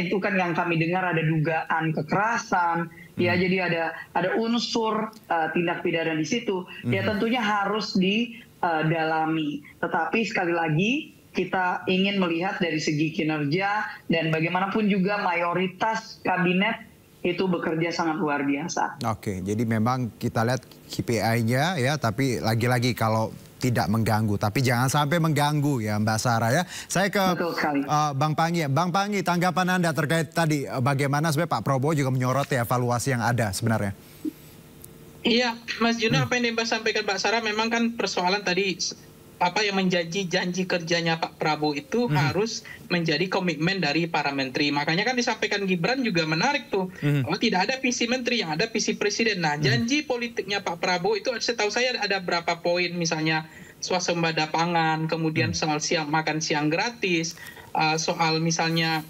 itu kan yang kami dengar ada dugaan kekerasan, ya jadi ada unsur tindak pidana di situ, ya tentunya harus didalami. Tetapi sekali lagi kita ingin melihat dari segi kinerja dan bagaimanapun juga mayoritas kabinet itu bekerja sangat luar biasa. Oke, jadi memang kita lihat KPI-nya ya, tapi lagi-lagi kalau tidak mengganggu, tapi jangan sampai mengganggu ya Mbak Sarah ya. Saya ke Bang Pangi. Bang Pangi, tanggapan Anda terkait tadi bagaimana sebenarnya Pak Prabowo juga menyoroti evaluasi yang ada sebenarnya? Iya, Mas Juna, apa yang Mbak sampaikan Mbak Sarah memang kan persoalan tadi apa yang menjadi janji kerjanya Pak Prabowo itu harus menjadi komitmen dari para menteri. Makanya kan disampaikan Gibran juga menarik tuh. Oh, tidak ada visi menteri, yang ada visi presiden. Nah, janji politiknya Pak Prabowo itu setahu saya ada berapa poin, misalnya swasembada pangan, kemudian soal makan siang gratis, soal misalnya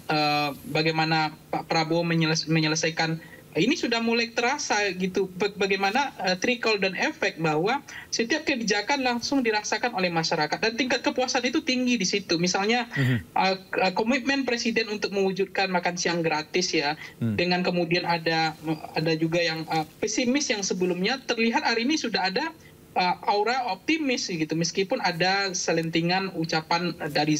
bagaimana Pak Prabowo menyelesaikan. Ini sudah mulai terasa gitu bagaimana trickle dan efek bahwa setiap kebijakan langsung dirasakan oleh masyarakat dan tingkat kepuasan itu tinggi di situ. Misalnya komitmen presiden untuk mewujudkan makan siang gratis ya, dengan kemudian ada juga yang pesimis yang sebelumnya terlihat hari ini sudah ada aura optimis gitu, meskipun ada selentingan ucapan dari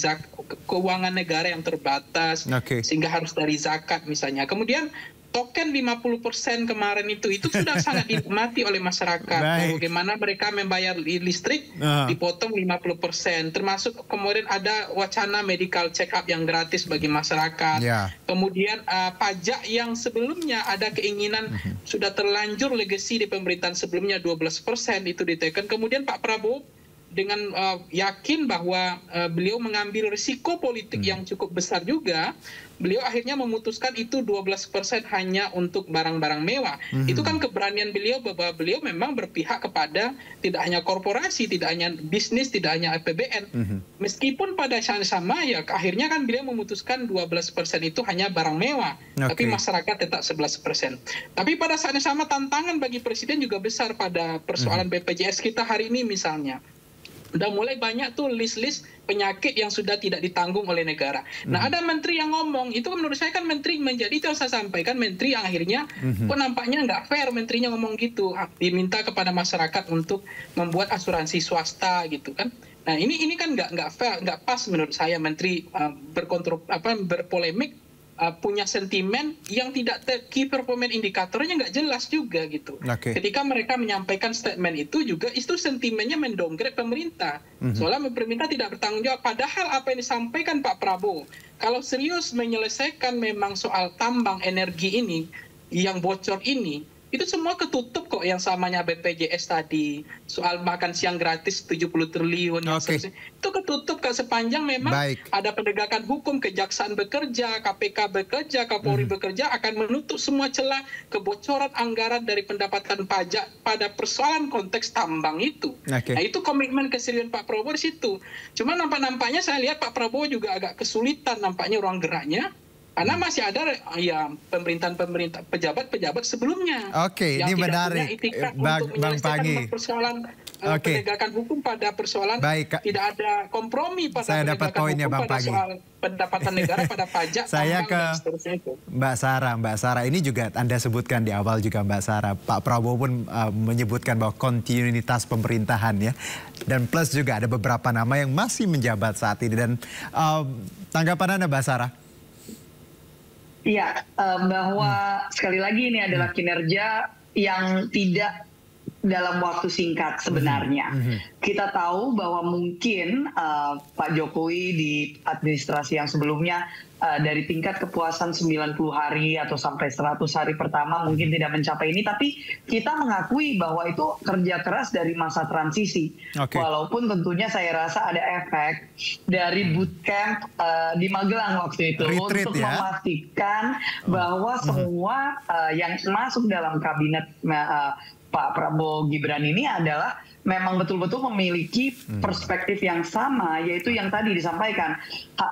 keuangan negara yang terbatas sehingga harus dari zakat misalnya. Kemudian token 50% kemarin itu sudah sangat dinikmati oleh masyarakat. Bagaimana mereka membayar listrik dipotong 50%, termasuk kemudian ada wacana medical check up yang gratis bagi masyarakat. Kemudian pajak yang sebelumnya ada keinginan sudah terlanjur legasi di pemerintahan sebelumnya 12% itu ditekan. Kemudian Pak Prabowo dengan yakin bahwa beliau mengambil risiko politik yang cukup besar juga, beliau akhirnya memutuskan itu 12% hanya untuk barang-barang mewah. Itu kan keberanian beliau bahwa beliau memang berpihak kepada tidak hanya korporasi, tidak hanya bisnis, tidak hanya APBN. Meskipun pada saat sama ya akhirnya kan beliau memutuskan 12% itu hanya barang mewah, tapi masyarakat tetap 11%. Tapi pada saat yang sama tantangan bagi presiden juga besar pada persoalan BPJS kita hari ini misalnya. Udah mulai banyak tuh list-list penyakit yang sudah tidak ditanggung oleh negara. Nah ada menteri yang ngomong, itu menurut saya kan menteri menjadi, itu yang saya sampaikan, menteri yang akhirnya kok nampaknya nggak fair menterinya ngomong gitu, diminta kepada masyarakat untuk membuat asuransi swasta gitu kan. Nah ini kan nggak fair, nggak pas menurut saya menteri berpolemik, punya sentimen yang tidak key performance indikatornya nggak jelas juga gitu. Ketika mereka menyampaikan statement itu juga itu sentimennya mendowngrade pemerintah. Soalnya pemerintah tidak bertanggung jawab. Padahal apa yang disampaikan Pak Prabowo, kalau serius menyelesaikan memang soal tambang energi ini yang bocor ini, itu semua ketutup kok yang samanya BPJS tadi, soal makan siang gratis 70 triliun, itu ketutup kok sepanjang memang ada penegakan hukum, kejaksaan bekerja, KPK bekerja, Kapolri bekerja, akan menutup semua celah kebocoran anggaran dari pendapatan pajak pada persoalan konteks tambang itu. Nah itu komitmen keseriusan Pak Prabowo di situ. Cuma nampaknya saya lihat Pak Prabowo juga agak kesulitan nampaknya ruang geraknya. Karena masih ada ya pemerintahan pejabat sebelumnya. Ini menarik, Bang Panggi. Persoalan penegakan hukum pada persoalan tidak ada kompromi pada saya dapat poinnya Bang Panggi. Soal pendapatan negara pada pajak. Saya ke Mbak Sarah, ini juga Anda sebutkan di awal juga Mbak Sarah, Pak Prabowo pun menyebutkan bahwa kontinuitas pemerintahan ya, dan plus juga ada beberapa nama yang masih menjabat saat ini, dan tanggapan Anda Mbak Sarah? Iya, bahwa sekali lagi ini adalah kinerja yang tidak dalam waktu singkat sebenarnya. Kita tahu bahwa mungkin Pak Jokowi di administrasi yang sebelumnya dari tingkat kepuasan 90 hari atau sampai 100 hari pertama mungkin tidak mencapai ini, tapi kita mengakui bahwa itu kerja keras dari masa transisi. Walaupun tentunya saya rasa ada efek dari bootcamp di Magelang waktu itu untuk memastikan bahwa semua yang masuk dalam kabinet Pak Prabowo Gibran ini adalah memang betul-betul memiliki perspektif yang sama, yaitu yang tadi disampaikan.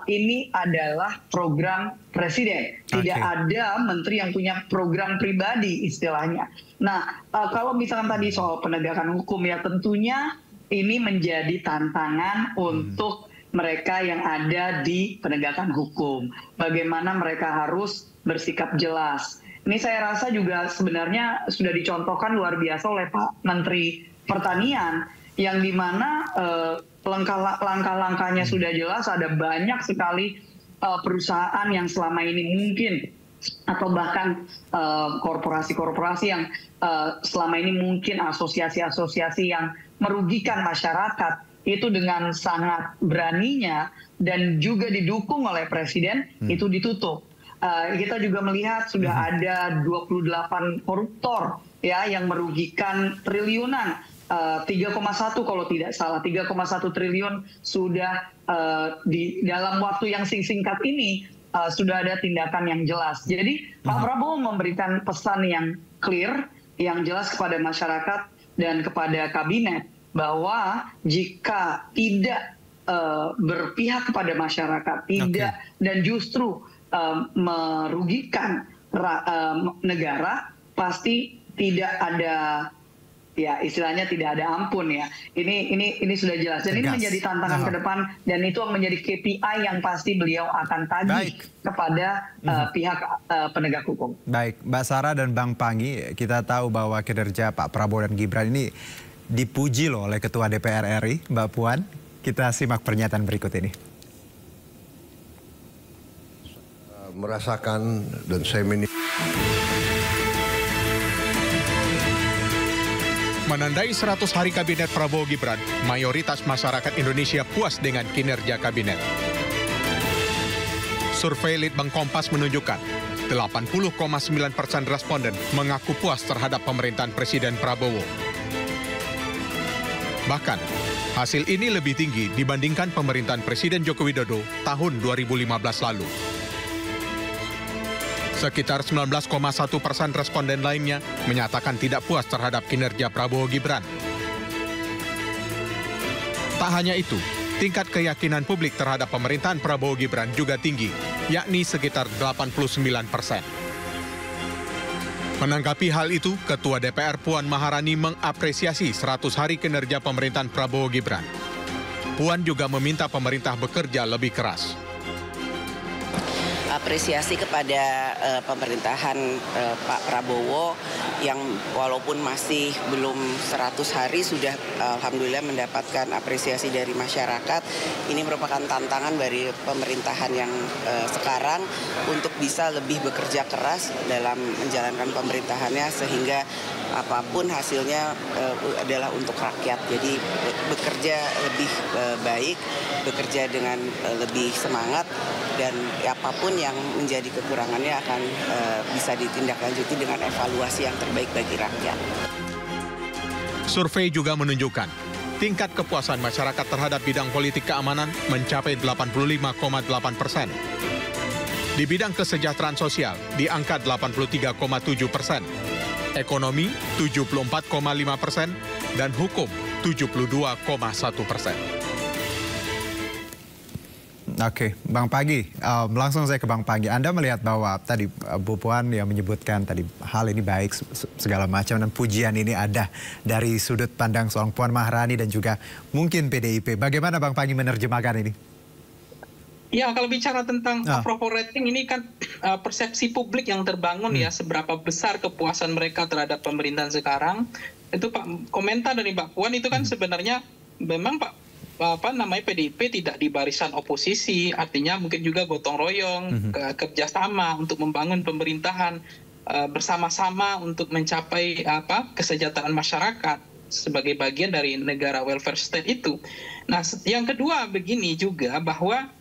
Ini adalah program presiden. Tidak ada menteri yang punya program pribadi istilahnya. Nah, kalau misalkan tadi soal penegakan hukum ya tentunya ini menjadi tantangan untuk mereka yang ada di penegakan hukum. Bagaimana mereka harus bersikap jelas. Ini saya rasa juga sebenarnya sudah dicontohkan luar biasa oleh Pak Menteri Pertanian, yang dimana langkah-langkahnya sudah jelas. Ada banyak sekali perusahaan yang selama ini mungkin, atau bahkan korporasi-korporasi yang selama ini mungkin asosiasi-asosiasi yang merugikan masyarakat, itu dengan sangat beraninya dan juga didukung oleh Presiden itu ditutup. Kita juga melihat sudah ada 28 koruptor ya yang merugikan triliunan, 3,1 kalau tidak salah, 3,1 triliun sudah di dalam waktu yang singkat ini sudah ada tindakan yang jelas. Jadi Pak Prabowo memberikan pesan yang clear, yang jelas kepada masyarakat dan kepada kabinet bahwa jika tidak berpihak kepada masyarakat, tidak dan justru merugikan negara, pasti tidak ada, ya istilahnya tidak ada ampun ya. Ini sudah jelas dan ini menjadi tantangan ke depan, dan itu menjadi KPI yang pasti beliau akan tagih kepada pihak penegak hukum. Baik, Mbak Sarah dan Bang Panggi, kita tahu bahwa kinerja Pak Prabowo dan Gibran ini dipuji loh oleh Ketua DPR RI, Mbak Puan. Kita simak pernyataan berikut ini. Merasakan dan saya Menandai 100 hari Kabinet Prabowo Gibran, mayoritas masyarakat Indonesia puas dengan kinerja Kabinet. Survei Litbang Kompas menunjukkan 80,9% responden mengaku puas terhadap pemerintahan Presiden Prabowo. Bahkan, hasil ini lebih tinggi dibandingkan pemerintahan Presiden Joko Widodo tahun 2015 lalu. Sekitar 19,1% responden lainnya menyatakan tidak puas terhadap kinerja Prabowo Gibran. Tak hanya itu, tingkat keyakinan publik terhadap pemerintahan Prabowo Gibran juga tinggi, yakni sekitar 89%. Menanggapi hal itu, Ketua DPR Puan Maharani mengapresiasi 100 hari kinerja pemerintahan Prabowo Gibran. Puan juga meminta pemerintah bekerja lebih keras. Apresiasi kepada pemerintahan Pak Prabowo yang walaupun masih belum 100 hari sudah alhamdulillah mendapatkan apresiasi dari masyarakat. Ini merupakan tantangan dari pemerintahan yang sekarang untuk bisa lebih bekerja keras dalam menjalankan pemerintahannya sehingga apapun hasilnya adalah untuk rakyat. Jadi bekerja lebih baik, bekerja dengan lebih semangat, dan apapun yang menjadi kekurangannya akan bisa ditindaklanjuti dengan evaluasi yang terbaik bagi rakyat. Survei juga menunjukkan tingkat kepuasan masyarakat terhadap bidang politik keamanan mencapai 85,8%. Di bidang kesejahteraan sosial di angka 83,7%, ekonomi 74,5%, dan hukum 72,1%. Oke, Bang Pagi, langsung saya ke Bang Pagi. Anda melihat bahwa tadi Bu Puan yang menyebutkan tadi hal ini baik segala macam dan pujian ini ada dari sudut pandang seorang Puan Maharani dan juga mungkin PDIP. Bagaimana Bang Pagi menerjemahkan ini? Ya, kalau bicara tentang approval rating ini kan persepsi publik yang terbangun ya, seberapa besar kepuasan mereka terhadap pemerintahan sekarang. Itu Pak, komentar dari Mbak Puan itu kan sebenarnya memang PDIP tidak di barisan oposisi, artinya mungkin juga gotong royong, kerjasama untuk membangun pemerintahan bersama-sama untuk mencapai kesejahteraan masyarakat sebagai bagian dari negara welfare state itu. Nah, yang kedua begini juga bahwa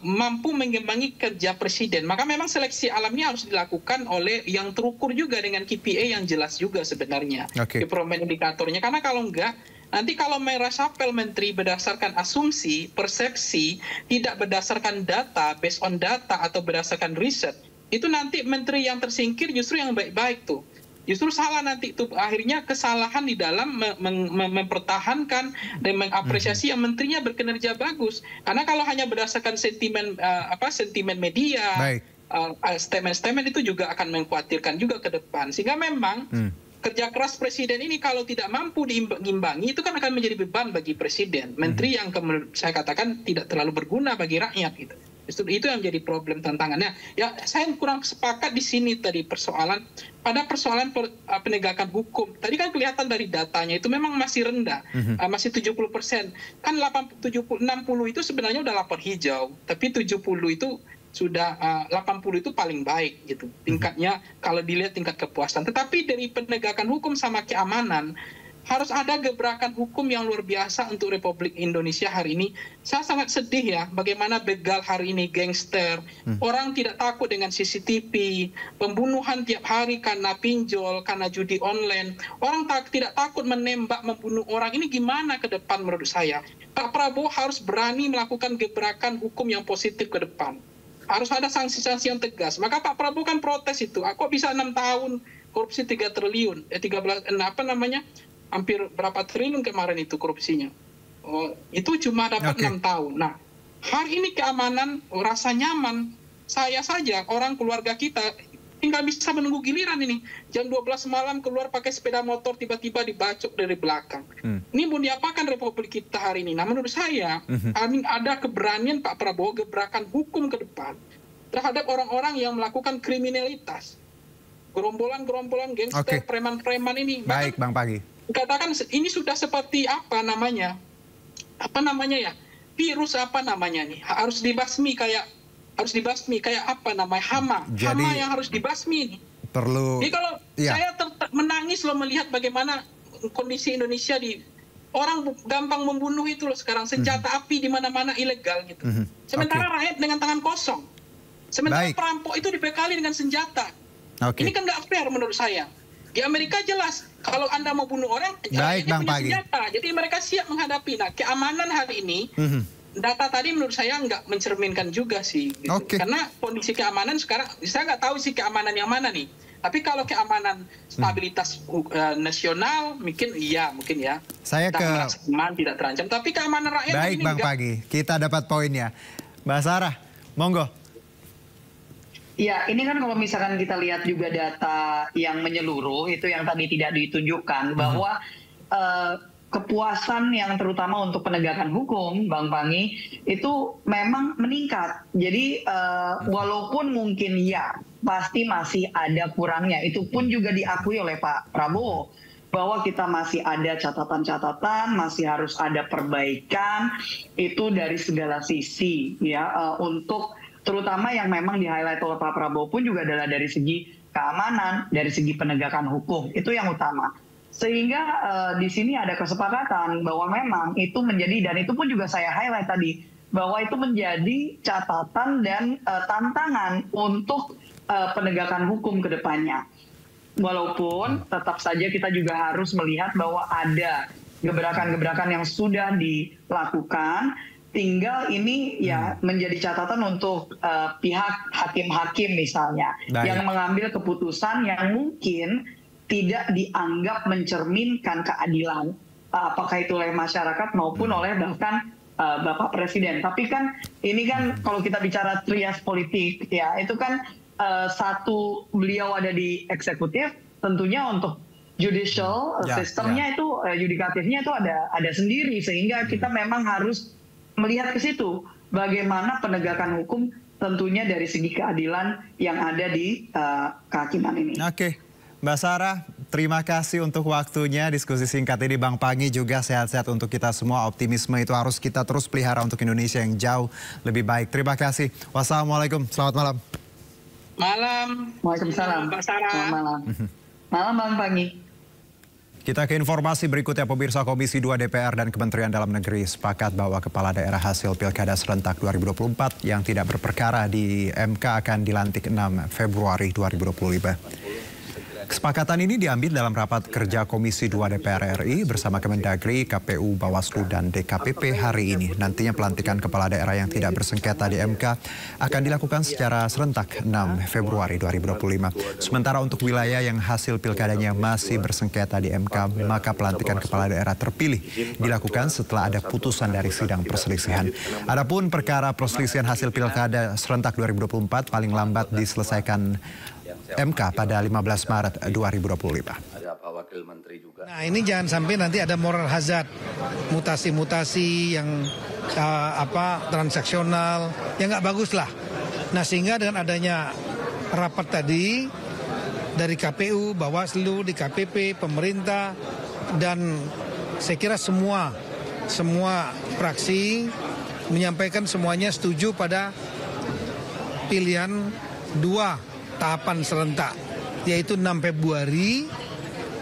mampu mengimbangi kerja presiden, maka memang seleksi alamnya harus dilakukan oleh yang terukur juga dengan KPI yang jelas juga sebenarnya, improvement indikatornya, karena kalau enggak nanti kalau meresapel menteri berdasarkan asumsi, persepsi, tidak berdasarkan data, based on data atau berdasarkan riset, itu nanti menteri yang tersingkir justru yang baik-baik tuh. Justru salah nanti itu akhirnya kesalahan di dalam mempertahankan dan mengapresiasi yang menterinya berkinerja bagus. Karena kalau hanya berdasarkan sentimen sentimen media, statement-statement itu juga akan mengkhawatirkan juga ke depan. Sehingga memang kerja keras presiden ini kalau tidak mampu diimbangi itu kan akan menjadi beban bagi presiden. Menteri yang saya katakan tidak terlalu berguna bagi rakyat gitu. Justru itu yang menjadi problem tantangannya. Ya, saya kurang sepakat di sini tadi persoalan penegakan hukum. Tadi kan kelihatan dari datanya itu memang masih rendah, masih 70%. Kan 60 itu sebenarnya udah lapor hijau, tapi 70 itu sudah 80 itu paling baik gitu tingkatnya kalau dilihat tingkat kepuasan. Tetapi dari penegakan hukum sama keamanan harus ada gebrakan hukum yang luar biasa untuk Republik Indonesia hari ini. Saya sangat sedih ya bagaimana begal hari ini, gangster, orang tidak takut dengan CCTV, pembunuhan tiap hari karena pinjol, karena judi online, orang tidak takut menembak, membunuh orang. Ini gimana ke depan menurut saya? Pak Prabowo harus berani melakukan gebrakan hukum yang positif ke depan. Harus ada sanksi-sanksi yang tegas. Maka Pak Prabowo kan protes itu. Kok bisa 6 tahun korupsi 3 triliun? 13 hampir berapa triliun kemarin itu korupsinya. Itu cuma dapat 6 tahun. Nah, hari ini keamanan rasa nyaman. Saya saja, orang keluarga kita nggak bisa menunggu giliran ini. Jam 12 malam keluar pakai sepeda motor tiba-tiba dibacok dari belakang. Ini mau diapakan Republik kita hari ini? Nah, menurut saya ada keberanian Pak Prabowo gebrakan hukum ke depan terhadap orang-orang yang melakukan kriminalitas. Gerombolan-gerombolan gangster, preman-preman ini. Baik, Bang Pagi. Katakan ini sudah seperti virus nih, harus dibasmi kayak hama. Hama yang harus dibasmi ini. Jadi kalau saya menangis loh melihat bagaimana kondisi Indonesia orang gampang membunuh itu loh sekarang, senjata api di mana-mana ilegal gitu. Sementara rakyat dengan tangan kosong. Sementara perampok itu dibekali dengan senjata. Ini kan nggak fair menurut saya. Di Amerika jelas kalau Anda mau bunuh orang, rakyatnya punya senjata. Jadi mereka siap menghadapi. Nah, keamanan hari ini, data tadi menurut saya nggak mencerminkan juga sih. Gitu. Karena kondisi keamanan sekarang, saya nggak tahu sih keamanan yang mana nih. Tapi kalau keamanan stabilitas nasional mungkin ya. Saya tidak terancam. Tapi keamanan rakyat baik ini Bang Pagi, kita dapat poinnya. Mbak Sarah, monggo. Ya, ini kan kalau misalkan kita lihat juga data yang menyeluruh itu yang tadi tidak ditunjukkan bahwa kepuasan yang terutama untuk penegakan hukum, Bang Pangi, itu memang meningkat. Jadi walaupun mungkin ya pasti masih ada kurangnya, itu pun juga diakui oleh Pak Prabowo bahwa kita masih ada catatan-catatan, masih harus ada perbaikan itu dari segala sisi ya untuk terutama yang memang di-highlight oleh Pak Prabowo pun juga adalah dari segi keamanan, dari segi penegakan hukum. Itu yang utama. Sehingga di sini ada kesepakatan bahwa memang itu menjadi, dan itu pun juga saya highlight tadi, bahwa itu menjadi catatan dan tantangan untuk penegakan hukum ke depannya. Walaupun tetap saja kita juga harus melihat bahwa ada gebrakan-gebrakan yang sudah dilakukan, tinggal ini ya menjadi catatan untuk pihak hakim-hakim misalnya yang mengambil keputusan yang mungkin tidak dianggap mencerminkan keadilan, apakah itu oleh masyarakat maupun oleh bahkan Bapak Presiden. Tapi kan ini kan kalau kita bicara trias politik ya itu kan satu beliau ada di eksekutif, tentunya untuk judicial sistemnya itu yudikatifnya itu ada sendiri, sehingga kita memang harus melihat ke situ bagaimana penegakan hukum tentunya dari segi keadilan yang ada di kehakiman ini. Mbak Sarah, terima kasih untuk waktunya diskusi singkat ini. Bang Pangi juga sehat-sehat untuk kita semua. Optimisme itu harus kita terus pelihara untuk Indonesia yang jauh lebih baik. Terima kasih. Wassalamualaikum. Selamat malam. Malam. Waalaikumsalam. Mbak Sarah. Selamat malam. Malam Bang Pangi. Kita ke informasi berikutnya. Pemirsa, Komisi 2 DPR dan Kementerian Dalam Negeri sepakat bahwa kepala daerah hasil Pilkada serentak 2024 yang tidak berperkara di MK akan dilantik 6 Februari 2025. Kesepakatan ini diambil dalam rapat kerja Komisi 2 DPR RI bersama Kemendagri, KPU, Bawaslu, dan DKPP hari ini. Nantinya pelantikan kepala daerah yang tidak bersengketa di MK akan dilakukan secara serentak 6 Februari 2025. Sementara untuk wilayah yang hasil pilkadanya masih bersengketa di MK, maka pelantikan kepala daerah terpilih dilakukan setelah ada putusan dari sidang perselisihan. Adapun perkara perselisihan hasil pilkada serentak 2024 paling lambat diselesaikan MK pada 15 Maret 2025. Nah, ini jangan sampai nanti ada moral hazard, mutasi-mutasi yang transaksional, yang nggak bagus lah. Nah, sehingga dengan adanya rapat tadi dari KPU, Bawaslu, DKPP, pemerintah, dan saya kira semua fraksi menyampaikan semuanya setuju pada pilihan 2 tahapan serentak, yaitu 6 Februari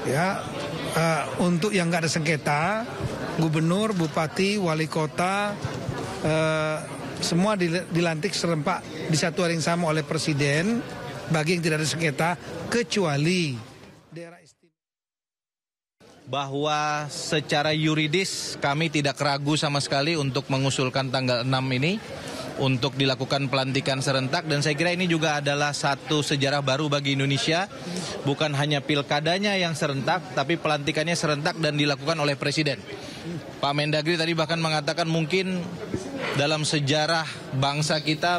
ya, untuk yang nggak ada sengketa, gubernur, bupati, wali kota, semua dilantik serempak di satu hari yang sama oleh presiden bagi yang tidak ada sengketa, kecuali daerah istimewa. Bahwa secara yuridis kami tidak ragu sama sekali untuk mengusulkan tanggal 6 ini untuk dilakukan pelantikan serentak, dan saya kira ini juga adalah satu sejarah baru bagi Indonesia. Bukan hanya pilkadanya yang serentak, tapi pelantikannya serentak dan dilakukan oleh Presiden. Pak Mendagri tadi bahkan mengatakan mungkin dalam sejarah bangsa kita